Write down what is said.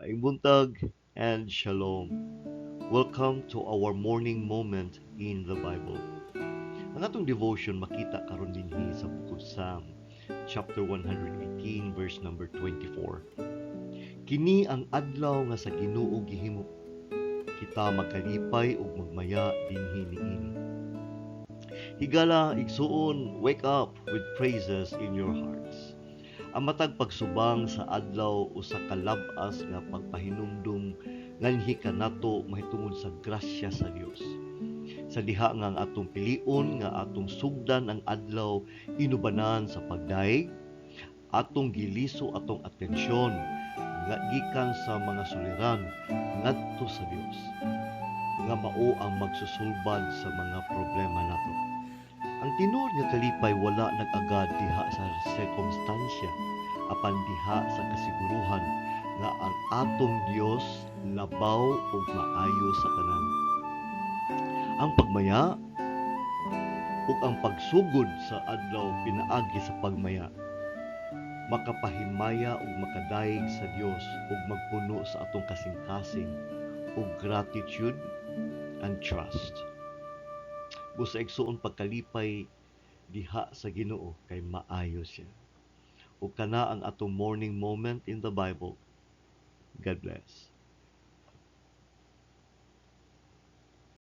Buntag and Shalom. Welcome to our morning moment in the Bible. Ang atong devotion makita karon dinhi sa Book of Psalm, chapter 118, verse number 24. Kini ang adlaw nga sa Ginoo gihimo. Kita magkalipay ug magmaya dinhi niini. Higala igsuon, wake up with praises in your hearts. Ang matag pagsubang sa adlaw usa ka lab-as nga pagpahinumdum nganhi kanato mahitungod sa grasya sa Dios. Sa diha nga ang atong pilion nga atong sugdan ang adlaw inubanan sa pagdaig, atong giliso atong atensyon nga gikan sa mga suliran ngadto sa Dios nga mao ang magsusulbad sa mga problema nato. Ang tinuod nga kalipay wala nag-agad diha sa sirkumstansya apan diha sa kasiguruhan nga ang atong Dios labaw ug maayo sa tanan. Ang pagmaya ug ang pagsugod sa adlaw pinaagi sa pagmaya makapahimaya ug makadaig sa Dios ug magpuno sa atong kasing-kasing ug gratitude and trust. Busa igsuon pagkalipay diha sa Ginoo kay maayo siya. Ug kana ang atong morning moment in the Bible. God bless.